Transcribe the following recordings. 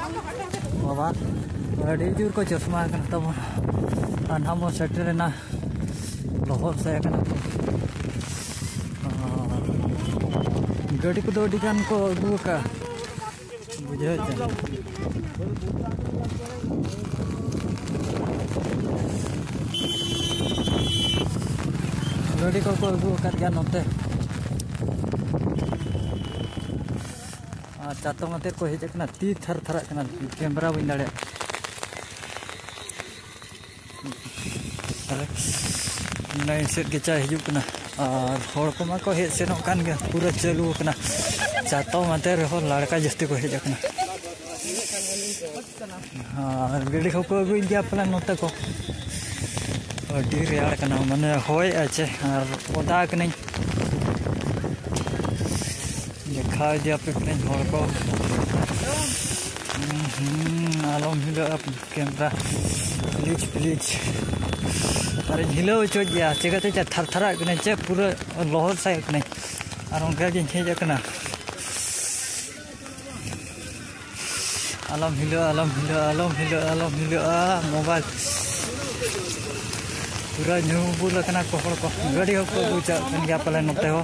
बाबा अड़ी जोर को चश्मा तब अनहामो सेटरना लहर से गाड़ी को अड़ान को अगुका बुझे गाड़ी को अगुका नोते चातों मत को हजना ती थर थर कैमरा बी दाड़े सेट के चा हजना और हर को मा को हेज सेनों कान गया पूरा चालू करना चातों मत रहो लड़का जस्ती को हजना हाँ गाड़ी को अगुई गया पला नोते को अड़ी रेयाड़ कना माने होय आचे और ओदा कने देखा दिया पे हर को आलम हिलो कैमरा प्लीज प्लीज अरे हिलो चो गया चिकाते थर थरा चे पूरा लहर साय और उनका हेजना आलम हिलो आलम हिलो आलम हिलो आलम हिलो मोबाइल पूरा न्यू बुल को हर को गाड़ी को बुझा गया पले नोते हो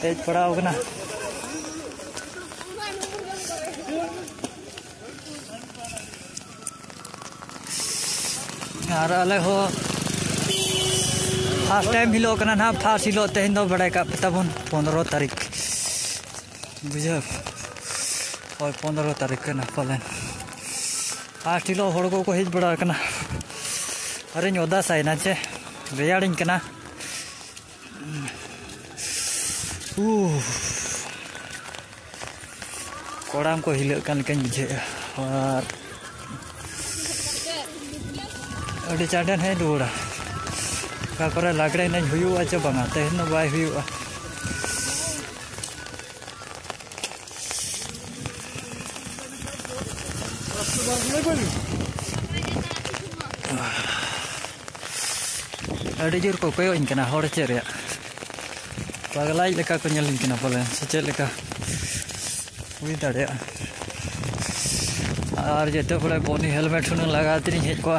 तेज पड़ा होगा और अले हो फर्स्ट टाइम हिलो ना फर्स्ट हिलो तेहन दो बड़ा का तबन 15 तारीख बुझे और 15 तारीख के ना पले फर्स्ट हिलो हड़ को हेज बड़ा अरे ओदा साइना चे रेयाड़ी कना कोड़ाम को हिल बुझे और अड़ी चाडन है रुड़ा का लागड़े नहीं हुआ चे बंगा तेहन बाय हुआ अड़ी जोर को कोयों हर चे पगलाई लेका को नेलिंग पले से लेका हुई दाड़े और जो बड़े बोनी हेलमेट हूँ लगा तीन हेज को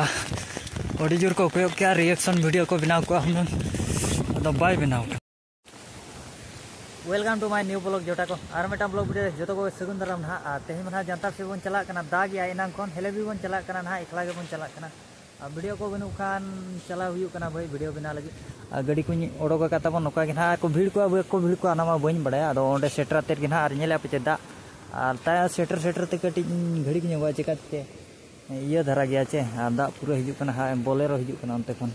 अड़ी जोर को कोयों क्या रिएक्शन वीडियो को बनाव को हम बाय बनाव welcome to my new blog जोटा को और मेटा ब्लॉग वीडियो जो को सगुन दाराम ना तेहन ना जानता से बन चला दाग या इनाम खन हेले भी बन चला ना एकला के बन चला वीडियो को बनू खान चला हुआ भाई वीडियो बना लगे गाड़ी को ओडोक तब नौका को भीड़ को भीड़ को आना बी बड़ा अ सेटर ते ना पे दा और ता सेटर सेटर ते कटी घड़ी को चिकाते ये धरा गया चे दा पूरा हजना हाँ बोलेरो हजना अंत खन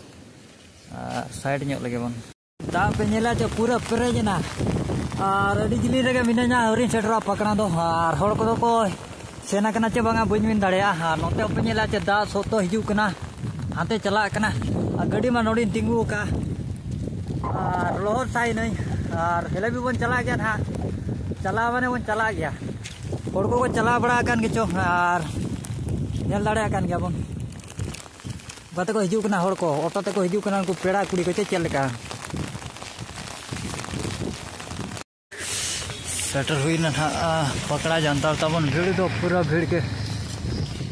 साइड लगे बन दा पे नेला चे पूरा पेरेजना और अड़ी जिली रगे मिना हरी सेटर पकड़ा दो और हर को सेना चे बांगा बी मिन दाड़ा नोते पे नेला चे दा सोतो हजना हाथे चला गाड़ी में नोड़ी तिंगू का और लहर साई नहीं और हेले भी बन चला गया ना चला माने बन चला गया हर को चला बड़ा चो और नेल दाड़ा गया बन बाते को हजना हर को ऑटो ते को हजना उनको पेड़ा कुड़ी को चेक लेका सेटर हुई ना पकड़ा जानता तबन भीड़ तो पूरा भीड़ के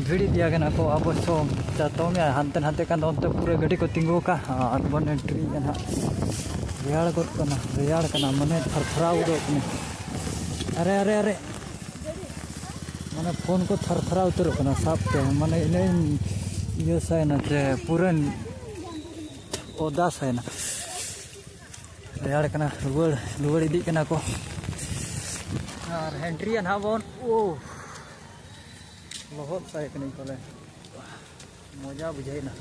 भीड़ दिया को अब सो चाहता में हानते हानते पूरा गाड़ी को तिंगू का और बन एंट्री रेयाड़ मने थरथरा उड़ोने अरे अरे अरे माने फोन को थरथरा उतर साबते माने ये साइना चे पूरा ओदा साइना रेयाड़ रुआड़ इदी को और एंट्री ना बन ओ लहर साय पले मजा बुझेना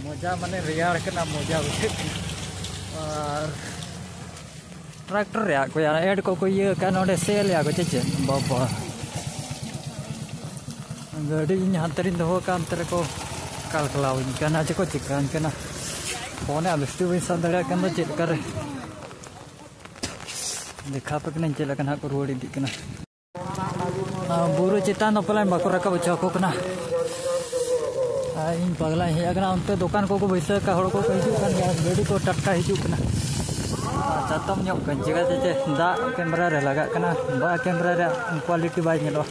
मजा माने रेयाड़ मजा बुझे और ट्रैक्टर को एड को ये नोडे सेल को चे बाबा गाड़ी हाथ दो अंतर को कालकलाव चे को चिकान फोन लिस्टू बी सब दाड़ा चेक देखा पे चलना को रुआड़ इदी बुरु चितान पलाय बाको रखा बचा को इन पगला हेजना उनते दुकान को बैसा हड़ को हजून गाड़ी को टटका हजूना चातम चिकाते दा कैमरा रे लगा बा कैमरा रे क्वालिटी बाय नेलो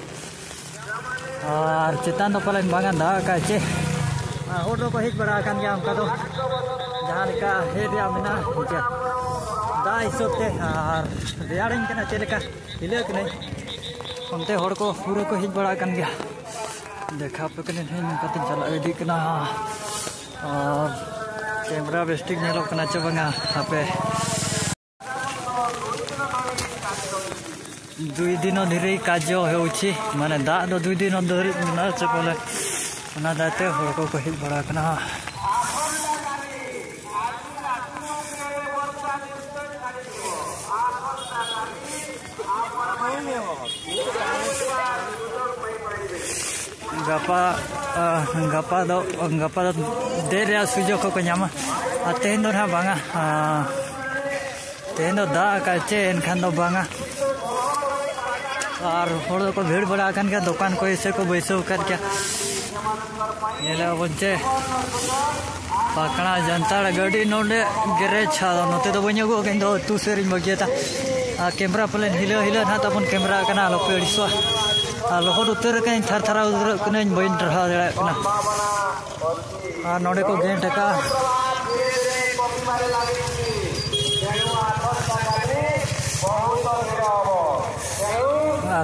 और चेतान तो पालन बांगा दा का चे होड़ को हेज बड़ा कान गया हमका तो जहां लेका हेड या मेना चे दा हिसाबते और रेयाड़िंग कना चे लेका हिलक नै उनते होड़ को पूरा को हेज बड़ा कान गया देखा पे कने नहीं कते चला रेडी कना और कैमरा बेस्टिक नेलो कना चे बांगा आपे दुई दिन धीरे कार्य होउछि माने दा दो दुई दिन धरि ना से पले ना दाते होड़ को हेज बड़ा कना गपा देर सुजोग को नामा तेहन दो ना बांगा तेहन दो दा का चे एनखान दो बांगा और होड़ को भीड़ बड़ा कान क्या दुकान को ऐसे को बैसो कर क्या ये ले बच्चे पाकड़ा जनता गाड़ी नोडे गैरेज छा नोते तो बन्यो को किंतु तू सेरिंग बगिया कैमरा प्लेन हिलो हिलो ना तबन कैमरा कना लो पेड़िसो लोहर उतर कहीं थर थरा उतर कने बइन रहा दड़ा कना और नोडे को गेंट का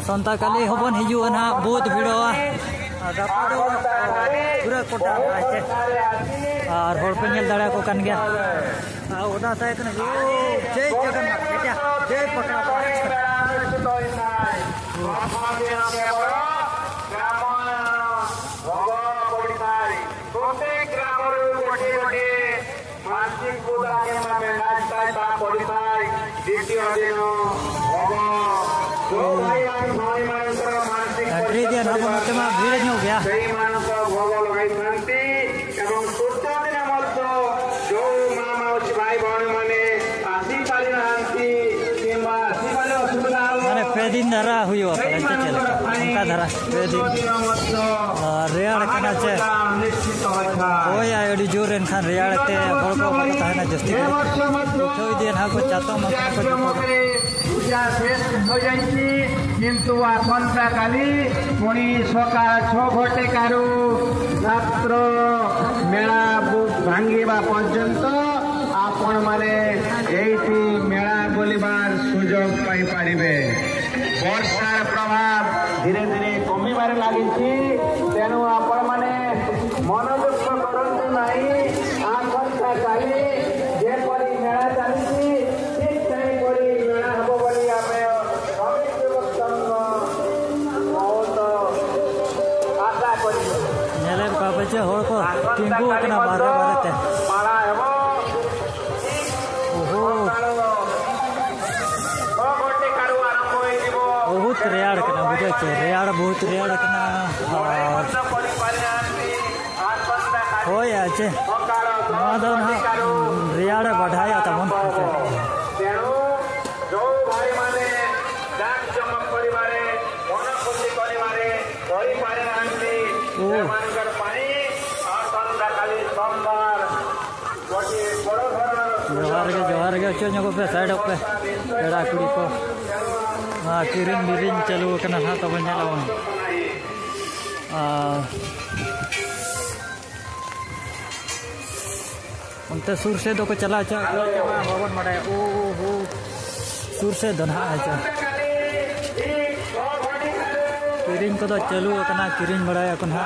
संता काली हबन हिजुआ ना बहुत भीड़ोआ गपा दो पूरा कोटा आचे और होड़ पे नेल दड़ा को कन गया ओदा साइड ने जय जगन्नाथ बेटा जय पकड़ा भीड़ हो गया पे दिन धरा हुई उनका धरा पे दिन रेयाड़ कना चे होया अड़ी जोर एनखान रेयाड़ते होड़ को ताहना जस्ती छोई दिन हा को चातो मा को पूजा शेष हो जाइछि किंतु आसंता काली पुणी सकाळ 6 घटिकारु रात्र मेला भांगिबा पर्यंत आपण माने एठी मेला बोलिबार सुजोग पाई पारिबे वर्षार प्रभाव धीरे धीरे कमिबार लागिछि तेनु आपण माने मनोदुख करंतु नाही आसंता काली जे परि मेला चालिछि ठीक sei परि मेला हबो बोली आमे समिति वक्तव्य बहुत आशा करि नेले बाबे होड़ को टिंगु कना बारे बारे पाला हेबो बहुत रेयाड़ करना बुझे रेयाड़ बहुत रेयाड़ करना होय आचे माधव ना रेयाड़ बढ़ाया तबन तेणु जो भाई माने जान जमक परिवारे मन खुशी परिवारे करि पारे नांती सेमानकर पानी आसंता काली सोमवार गोटी बड़ घर जोहार के चोño को पे साइड पे एड़ा कुड़ी को किरिन बिरिन चालू करना हा तब नेलावन उनते सुर से दो को चला भवन मड़े ओ हो सुर से दना है किरिन को तो चालू करना किरिन बड़ाया को ना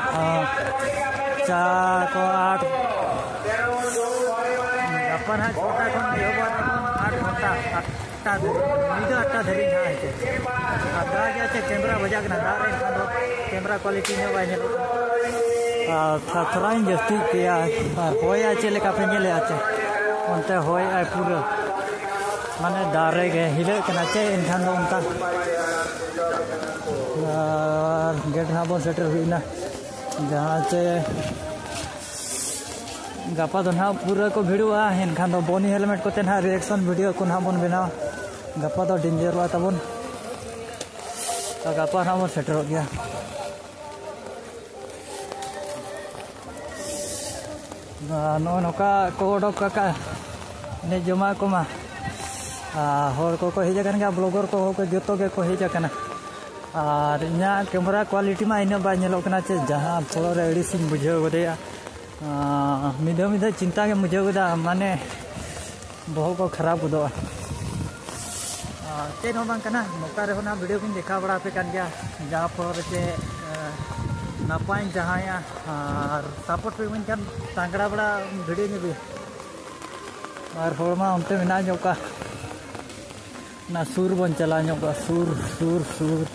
चा को 8 अपन हा छोटा को 8 घंटा 8 धरी ना है दागे कैमरा बजा के ना कैमरा क्वालिटी ने बाय थोड़ा जस्ती किया होया चले का पे नेले आचे उनते होय आय पूरा माने दारे गे हिले कना चे इनखान दो उनका गेट ना बो सेटर हुईना जहां चे गपा दो ना पूरा को भिड़ुआ इनखान दो बोनी हेलमेट को तेना रिएक्शन वीडियो को ना बन बिना गपा तो डेंजर वा तबन गपा ना बो सेटर हो गया नो नोका को ओडोक का ने जमा को मा हर को हेजन गया ब्लॉगर को जो को हेजना और इना कैमरा क्वालिटी मा इन बालोना चे जहाँ फल अड़ीसी बुझे गए मिधा मिधा चिंता के बुझे माने बहुत को खराब गो चेन नौका रेना वीडियो को देखा बड़ा पे जहाँ फल चे नापाय जहाँ और सपोर्ट पे मन तांगड़ा बड़ा वीडियो भी और हरमा उनते मेना जोका ना सुर बन चला जोका सुर सुर सुर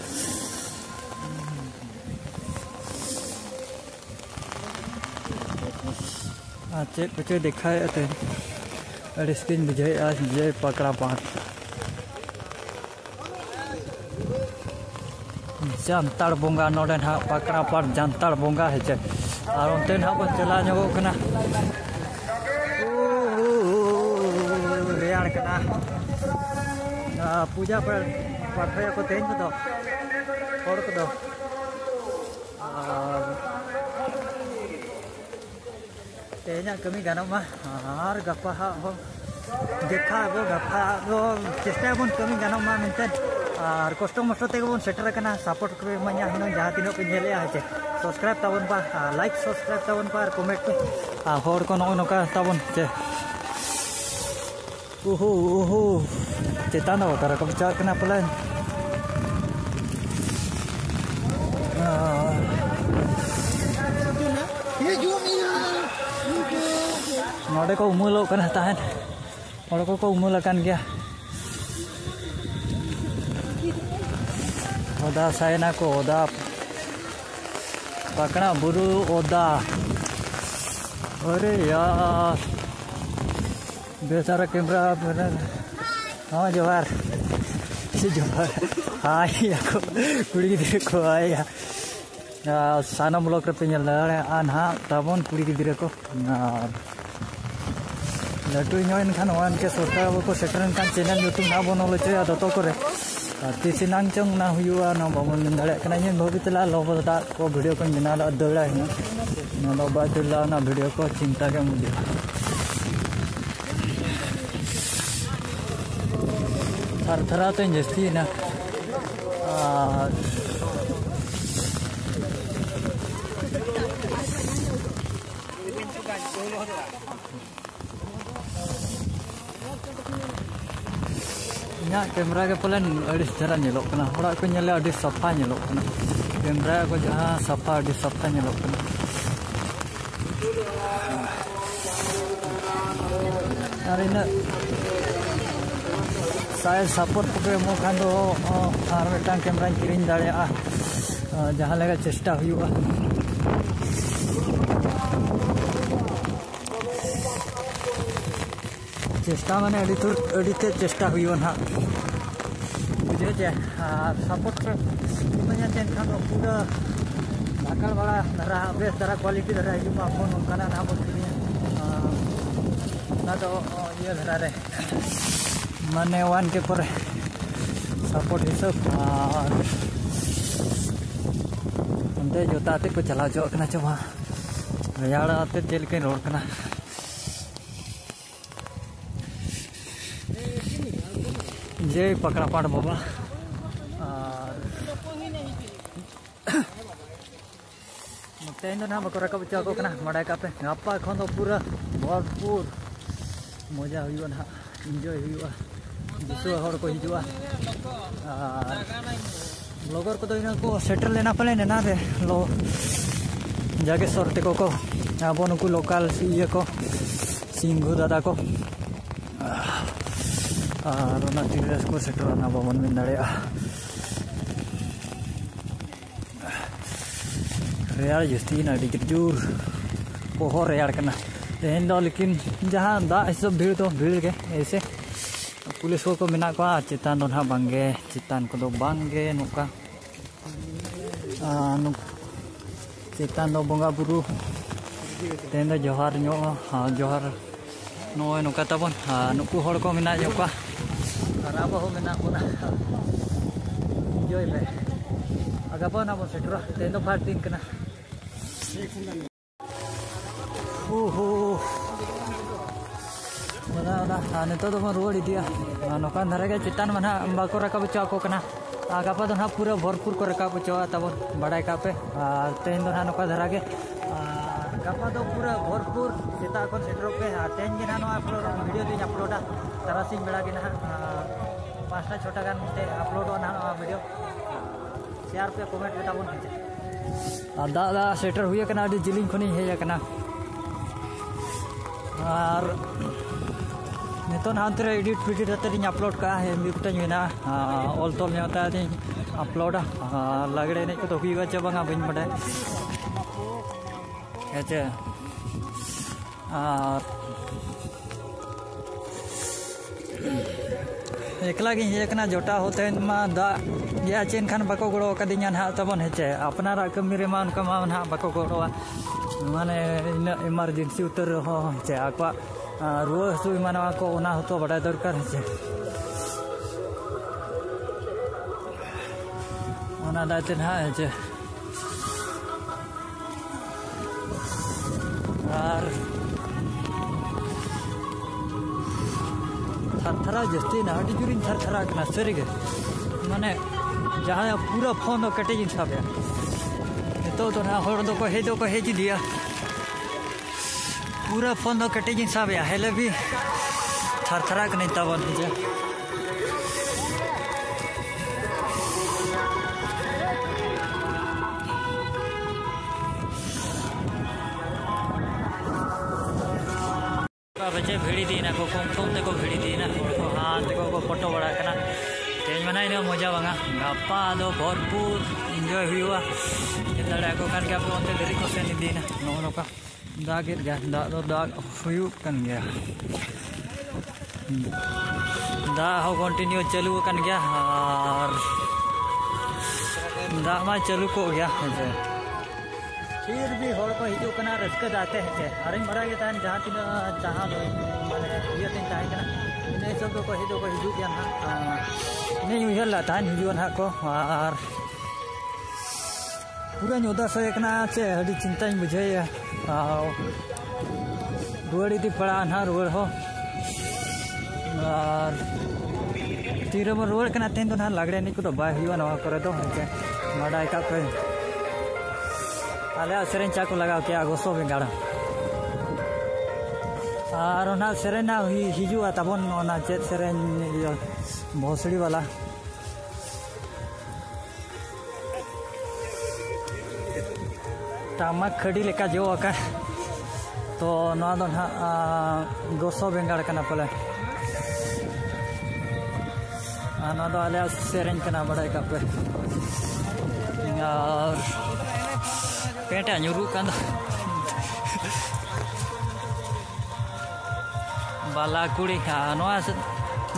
चेक कुछ देखा अड़ीन बुझे जय पकड़ा पाट जानतार बंगा नोडे ना पकड़ा पाट जानतार बंगा है चे और उनते ना बन चला जोगना रेयाड़ कना पूजा पर पाठया को तेज को हर को तेज कमी गाना और गपा देखा गपा चेष्टा बन कमी गाना मनते और कष्ट मस्ट ते बन सेटर सपोर्ट को इमाया जहाँ तीन पे चे सब्सक्राइब तबन पा लाइक सब्सक्राइब तबन पा और कमेंट पे हर को नौ नौका तबन चे ओहो ओहो चेतान तारा को चलना पलान नोडे को उमुलो हर को उमुल गया ओदा साइना को ओदा पकड़ा बुरु ओदा अरे यार बेचारा कैमरा हाँ जोहार जोहार हाई कुड़ी गिद्रे को आया साना ब्लॉक रे पे ना तबन कुड़ी गिद्रे को लटू इनखान वन के सरकार को सेटर चैनल यूट्यूब ना बनल चे दतो करे तीस नांग चंग ना हुआ ना बाबन दाड़ा भवित लोबा को वीडियो को बना दड़ा ना लोबा दिला ना वीडियो को चिंता के मुझे थर थरा तो जस्ती ना कैमरा के पलन अड़ी धरा नेलोकना हड़ा को नेले अड़ी सफा नेलोकना कैमरा को जहाँ सफा अड़ी सफा नेलोकना और इन शायद सपोर्ट को एमो खान दो और मिटांग कैमरा किरिन दाड़ेया जहाँ लगा चेष्टा हुआ चेष्टा माने अड़ी चेष्टा हुआ ना बुझे चे सपोर्ट चेन खान पूरा दाकड़ बड़ा धरा बेस धरा क्वालिटी धरा हिजुमा फोन उनकाना ना बोली ना तो ये धरा रे माने वन के पर सपोर्ट हिसाब अंते जोताते को चला जो कना चे वहाँ रेयाड़ आते चल के रोड कना जय पकड़ा पाट बाबा तेन ना बको रकब चाको बड़ा पे गापा खन पूरा भरपूर मजा हुआ ना एंजॉय हुआ दिसुआ हर को हिजुआ ब्लॉगर को को सेटल लेना पले ना रे लो जाके सरते को अब नुकु लोकल ये को सिंगू दादा को और तीरस को सेटरना बाबन में दाड़ा रेयाड़ जस्ती ना जोर कोहो रेयाड़ करना तेहन दो लेकिन जहाँ दा सब भीड़ तो भीड़ के ऐसे पुलिस को मेना को चितान दो ना बांगे चितान को दो बांगे नुका चितान दो बंगा बुरु तेहन दो जोहार नो जोहार नोय नुका तबन नुकु हड़ को मेना जो का अब हो मेना बोना एंजॉय पे अगापा ना बो सेटरा तेहन दो फार दिन कना ओहो नितो तो रुआड़ इदिया नौकान धारे चितान में बाको रकाब चो कना गापा तो पूरा भरपूर को रकाब चो तब बड़ा पे तेज तो नौका धारा के गापा तो पूरा भरपूर सेता को सेटरों पे तेज के अपलोड वीडियो दिन अपलोडा तारासिंग बेड़ा के 5टा 6टा गान अपलोड वीडियो शेयर पे कमेंट पे तब दा सेटर हुई जिलिंग खन हेजना और नितो हाथ एडिट फिडिट आते अपलोड का मिट्टी ऑल तल अपलोड लागड़े एने को हुआ चे बांगा बी बड़ा हेचे और एकला हेजना जोटा होते दा या चेन खान बाको गड़ो कदिया ना तबन हेचे अपनारा कमी रे उनका ना बाको गड़ोआ माने इन इमरजेंसी उतर हेचे आको रुआ हसू मानवा को तो बड़ा दरकार हेचे दाते ना हेचे और थरथरा जस्ती ना अड़ी जुरी थरथरा कना सरी गे माने जहाँ पूरा फोन दो कटे जिन सब तो ना हर दो को हेज दिया पूरा फोन दो कटे जिन सब हेले भी थरथरा कने तबन हेजे बच्चे भिड़ी दीना को कम को भिड़ी दीना हाँ को फोटो बड़ा करना तेज मना इन मजा बांगा गापा दो भरपूर एंजॉय हुआ दाड़ा को कान गया पे देरी को सेन दीना नौका दाग गया दाग हुयू कन गया दा हो कंटिन्यू चालू कन गया और दा मा चालू को गया फिर भी हर को हिजू कना रस्क दाते हैं अरे मरा के तान जहाँ तीन जहाँ माने ये तीन ताहे कना इन सब को हिजू गया ना नहीं उहर ला तान हिजू ना को और पूरा उदास होना चे अड़ी चिंता बुझे रुआड़ इदी पड़ा ना रुआड़ हो और तीरम रुआड़ कना तेन तो ना लागड़े नहीं को बाय हुआ नवा करे तो बाड़ा का पे आले सेरें चा को लगा के गोसो बेंगाड़ा और सेरेना हिजुआ तबन चेत सेरें भोसड़ी वाला टामक खड़ी लेका जो आका तो ना दो ना गोसो बेंगाड़ कना पले ना दो आले सेरें कना बड़ा का पे और PETA nyuruh kan bala kuri noa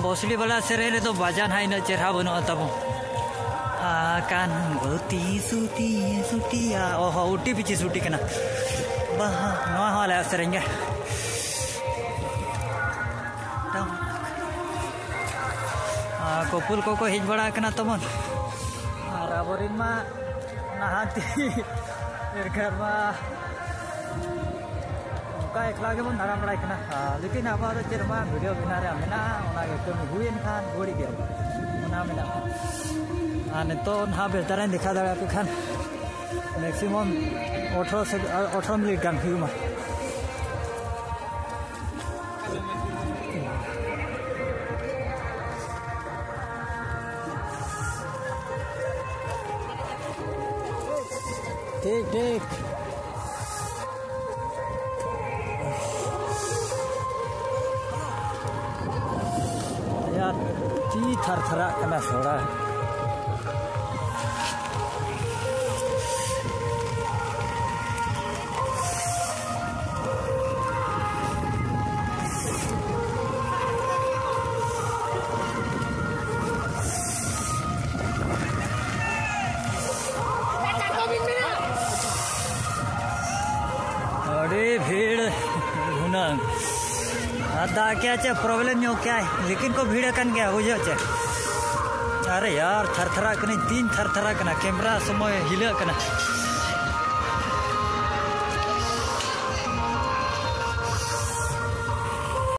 bosli bala serene to bajan hai na cerha banu atabo kan goti suti oh uti pichi suti kana bah noa hala serenge kopul koko hij bada kana tomon raborin ma nahati घर में उनका एकला के बन दारा बड़ा करना लेकिन अब चेरमा वीडियो बना रहे मेना कमी हुईन खान गोड़ी गया मेना नितो ना बेहतर देखा दाड़ा पे खान मैक्सिमम 18 मिनट गान हुआ ठीक यार ती थरथरा कना सोड़ा भीड़ होना दा क्या चे प्रॉब्लम नो क्या है लेकिन को भीड़ कन गया बुझो चे अरे यार थरथरा कने तीन थरथरा कना कैमरा समय हिला कना